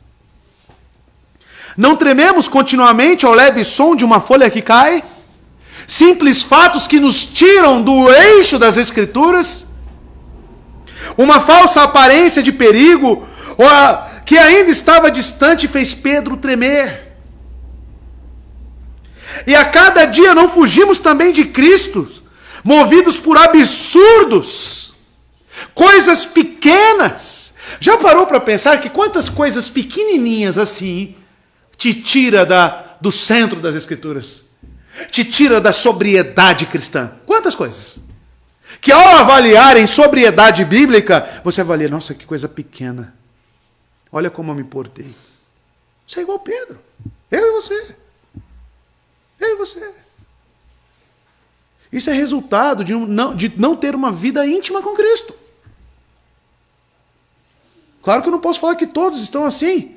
Não trememos continuamente ao leve som de uma folha que cai? Simples fatos que nos tiram do eixo das Escrituras? Uma falsa aparência de perigo que ainda estava distante fez Pedro tremer. E a cada dia não fugimos também de Cristo, movidos por absurdos, coisas pequenas. Já parou para pensar que quantas coisas pequenininhas assim te tira do centro das Escrituras? Te tira da sobriedade cristã? Quantas coisas? Que ao avaliar em sobriedade bíblica, você avalia, nossa, que coisa pequena. Olha como eu me portei. Você é igual Pedro. Eu e você. Eu e você. Isso é resultado de não ter uma vida íntima com Cristo. Claro que eu não posso falar que todos estão assim.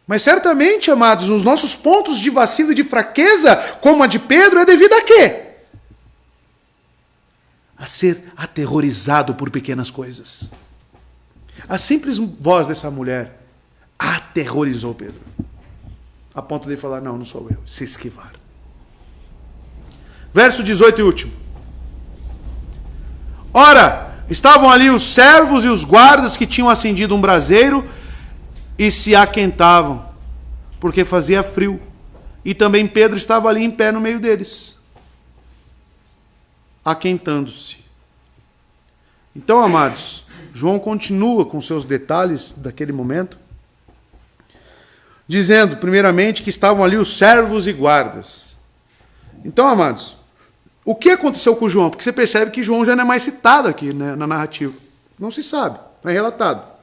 Mas certamente, amados, os nossos pontos de vacilo e de fraqueza, como a de Pedro, é devido a quê? A ser aterrorizado por pequenas coisas. A simples voz dessa mulher aterrorizou Pedro. A ponto de ele falar, não sou eu, se esquivar. Verso 18 e último. Ora, estavam ali os servos e os guardas que tinham acendido um braseiro e se aquentavam, porque fazia frio. E também Pedro estava ali em pé no meio deles, aquentando-se. Então, amados, João continua com seus detalhes daquele momento, dizendo, primeiramente, que estavam ali os servos e guardas. Então, amados, o que aconteceu com João? Porque você percebe que João já não é mais citado aqui, né, na narrativa. Não se sabe, não é relatado.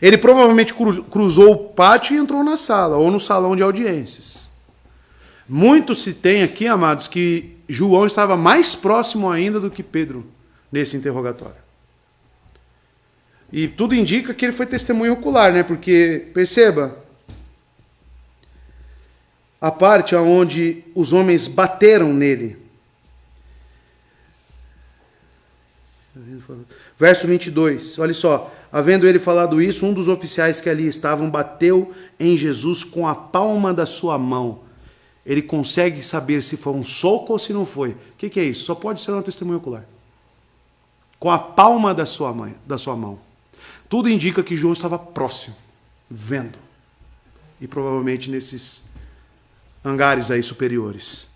Ele provavelmente cruzou o pátio e entrou na sala, ou no salão de audiências. Muito se tem aqui, amados, que João estava mais próximo ainda do que Pedro nesse interrogatório. E tudo indica que ele foi testemunho ocular, né? Porque, perceba, a parte onde os homens bateram nele. Verso 22, olha só. Havendo ele falado isso, um dos oficiais que ali estavam bateu em Jesus com a palma da sua mão. Ele consegue saber se foi um soco ou se não foi. O que é isso? Só pode ser uma testemunha ocular. Com a palma da sua mão. Tudo indica que João estava próximo, vendo. E provavelmente nesses hangares aí superiores.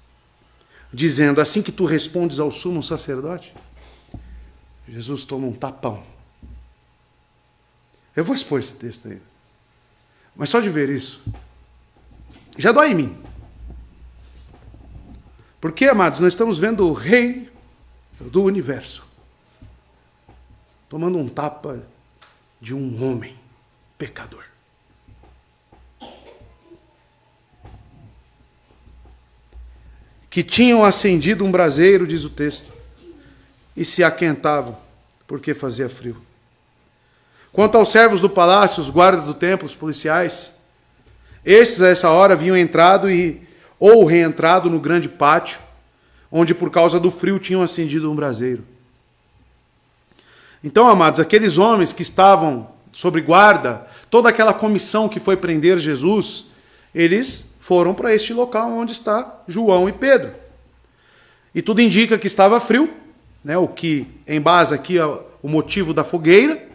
Dizendo, assim que tu respondes ao sumo sacerdote, Jesus toma um tapão. Eu vou expor esse texto aí. Mas só de ver isso, já dói em mim. Porque, amados, nós estamos vendo o rei do universo tomando um tapa de um homem pecador. Que tinham acendido um braseiro, diz o texto, e se aquentavam, porque fazia frio. Quanto aos servos do palácio, os guardas do templo, os policiais, estes a essa hora haviam entrado ou reentrado no grande pátio, onde por causa do frio tinham acendido um braseiro. Então, amados, aqueles homens que estavam sob guarda, toda aquela comissão que foi prender Jesus, eles foram para este local onde está João e Pedro. E tudo indica que estava frio, né, o que embasa aqui o motivo da fogueira,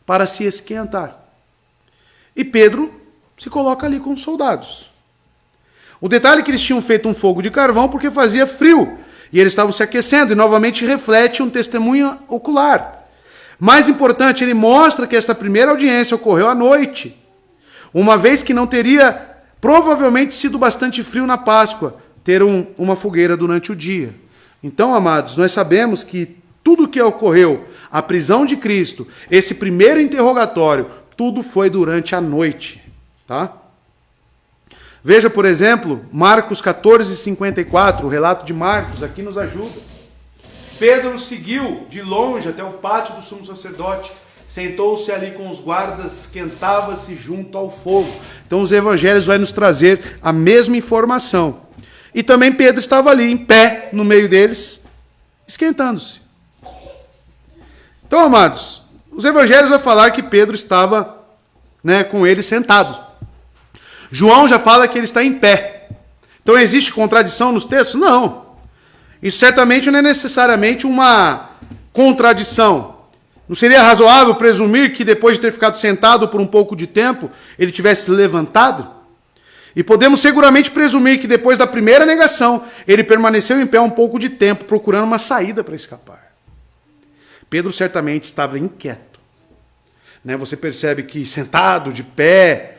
para se esquentar. E Pedro se coloca ali com os soldados. O detalhe é que eles tinham feito um fogo de carvão porque fazia frio, e eles estavam se aquecendo, e novamente reflete um testemunho ocular. Mais importante, ele mostra que esta primeira audiência ocorreu à noite, uma vez que não teria provavelmente sido bastante frio na Páscoa, ter uma fogueira durante o dia. Então, amados, nós sabemos que tudo o que ocorreu, a prisão de Cristo, esse primeiro interrogatório, tudo foi durante a noite. Tá? Veja, por exemplo, Marcos 14:54, o relato de Marcos aqui nos ajuda. Pedro seguiu de longe até o pátio do sumo sacerdote, sentou-se ali com os guardas, esquentava-se junto ao fogo. Então os evangelhos vão nos trazer a mesma informação. E também Pedro estava ali, em pé, no meio deles, esquentando-se. Então, amados, os evangelhos vão falar que Pedro estava, né, com ele sentado. João já fala que ele está em pé. Então existe contradição nos textos? Não. Isso certamente não é necessariamente uma contradição. Não seria razoável presumir que depois de ter ficado sentado por um pouco de tempo, ele tivesse levantado? E podemos seguramente presumir que depois da primeira negação, ele permaneceu em pé um pouco de tempo, procurando uma saída para escapar. Pedro certamente estava inquieto. Né? Você percebe que sentado, de pé,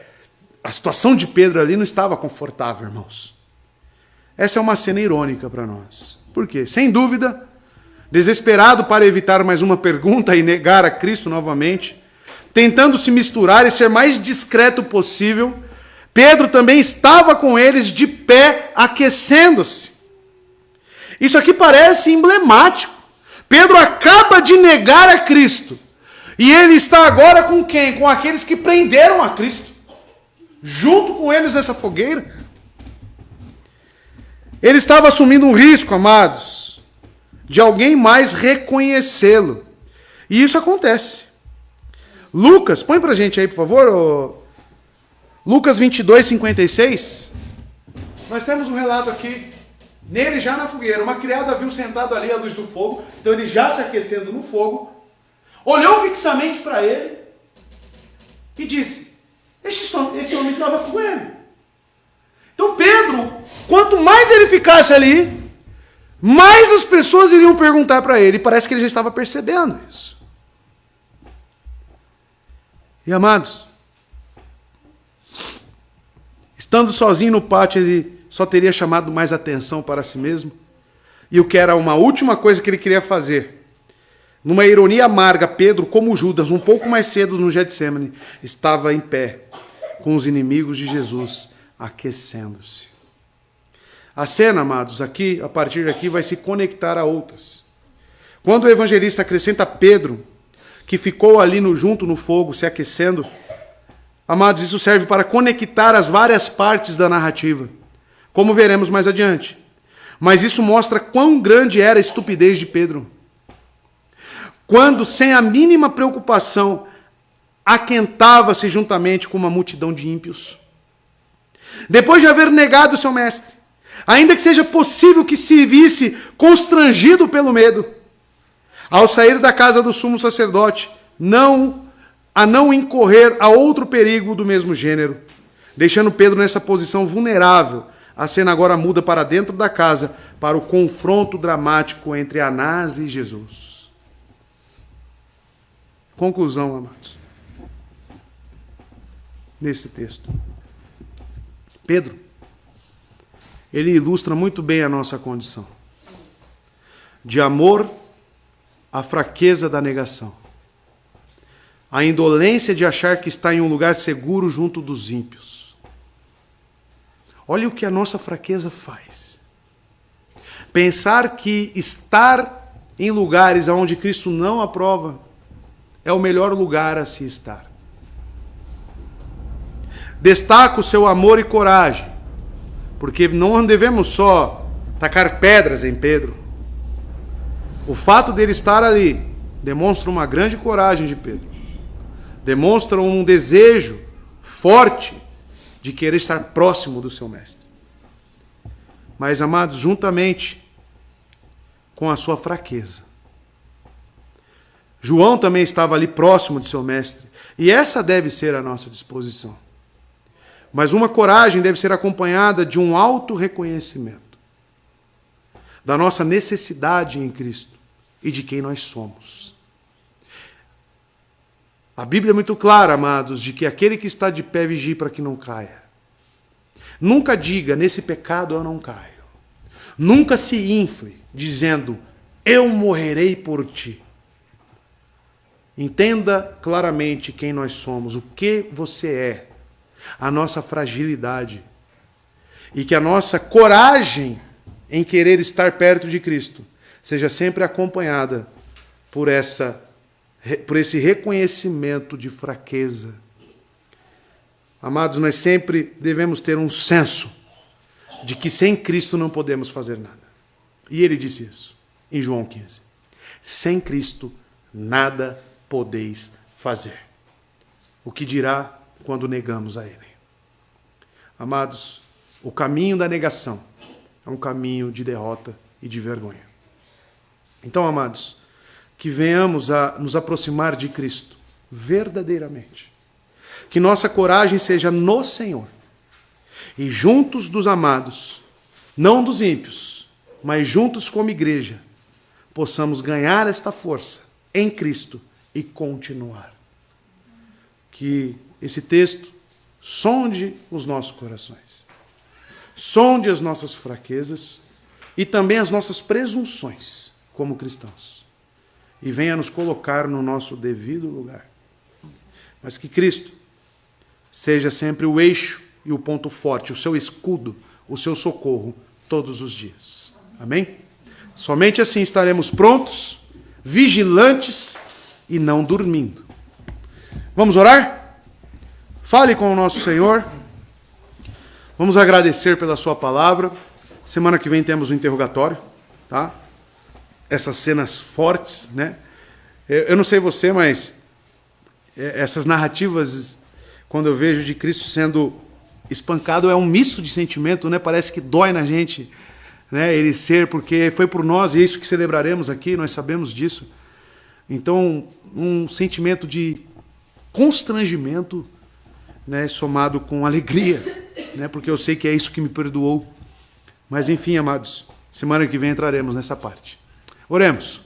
a situação de Pedro ali não estava confortável, irmãos. Essa é uma cena irônica para nós. Por quê? Sem dúvida, desesperado para evitar mais uma pergunta e negar a Cristo novamente, tentando se misturar e ser mais discreto possível, Pedro também estava com eles de pé, aquecendo-se. Isso aqui parece emblemático. Pedro acaba de negar a Cristo. E ele está agora com quem? Com aqueles que prenderam a Cristo. Junto com eles nessa fogueira. Ele estava assumindo um risco, amados, de alguém mais reconhecê-lo. E isso acontece. Lucas, põe pra gente aí, por favor. Lucas 22, 56. Nós temos um relato aqui. Nele já na fogueira. Uma criada viu sentado ali à luz do fogo. Então ele já se aquecendo no fogo. Olhou fixamente para ele. E disse: esse homem estava com ele. Então Pedro, quanto mais ele ficasse ali, mais as pessoas iriam perguntar para ele. E parece que ele já estava percebendo isso. E amados, estando sozinho no pátio, ele só teria chamado mais atenção para si mesmo. E o que era uma última coisa que ele queria fazer. Numa ironia amarga, Pedro, como Judas, um pouco mais cedo no Getsemane, estava em pé com os inimigos de Jesus, aquecendo-se. A cena, amados, aqui, a partir daqui, vai se conectar a outras. Quando o evangelista acrescenta Pedro, que ficou ali junto no fogo, se aquecendo, amados, isso serve para conectar as várias partes da narrativa, como veremos mais adiante. Mas isso mostra quão grande era a estupidez de Pedro. Quando, sem a mínima preocupação, aquentava-se juntamente com uma multidão de ímpios. Depois de haver negado seu mestre, ainda que seja possível que se visse constrangido pelo medo, ao sair da casa do sumo sacerdote, a não incorrer a outro perigo do mesmo gênero, deixando Pedro nessa posição vulnerável, a cena agora muda para dentro da casa, para o confronto dramático entre Anás e Jesus. Conclusão, amados, nesse texto. Pedro, ele ilustra muito bem a nossa condição. De amor à fraqueza da negação. A indolência de achar que está em um lugar seguro junto dos ímpios. Olha o que a nossa fraqueza faz. Pensar que estar em lugares onde Cristo não aprova é o melhor lugar a se estar. Destaca o seu amor e coragem, porque não devemos só tacar pedras em Pedro. O fato dele estar ali demonstra uma grande coragem de Pedro. Demonstra um desejo forte de querer estar próximo do seu mestre. Mas, amados, juntamente com a sua fraqueza, João também estava ali próximo de seu mestre. E essa deve ser a nossa disposição. Mas uma coragem deve ser acompanhada de um auto-reconhecimento da nossa necessidade em Cristo e de quem nós somos. A Bíblia é muito clara, amados, de que aquele que está de pé vigie para que não caia. Nunca diga, nesse pecado eu não caio. Nunca se infle, dizendo, eu morrerei por ti. Entenda claramente quem nós somos, o que você é, a nossa fragilidade. E que a nossa coragem em querer estar perto de Cristo seja sempre acompanhada por esse reconhecimento de fraqueza. Amados, nós sempre devemos ter um senso de que sem Cristo não podemos fazer nada. E ele disse isso em João 15. Sem Cristo nada podeis fazer. O que dirá quando negamos a Ele? Amados, o caminho da negação é um caminho de derrota e de vergonha. Então, amados, que venhamos a nos aproximar de Cristo verdadeiramente. Que nossa coragem seja no Senhor. E juntos dos amados, não dos ímpios, mas juntos como igreja, possamos ganhar esta força em Cristo e continuar. Que esse texto sonde os nossos corações. Sonde as nossas fraquezas e também as nossas presunções como cristãos. E venha nos colocar no nosso devido lugar. Mas que Cristo seja sempre o eixo e o ponto forte, o seu escudo, o seu socorro todos os dias. Amém? Somente assim estaremos prontos, vigilantes e não dormindo. Vamos orar? Fale com o nosso Senhor. Vamos agradecer pela sua palavra. Semana que vem temos um interrogatório, tá? Essas cenas fortes, né? Eu não sei você, mas essas narrativas, quando eu vejo de Cristo sendo espancado, é um misto de sentimento, né? Parece que dói na gente, né? Ele ser, porque foi por nós, e é isso que celebraremos aqui, nós sabemos disso. Então, um sentimento de constrangimento, né? Somado com alegria, né? Porque eu sei que é isso que me perdoou. Mas enfim, amados, semana que vem entraremos nessa parte. Oremos.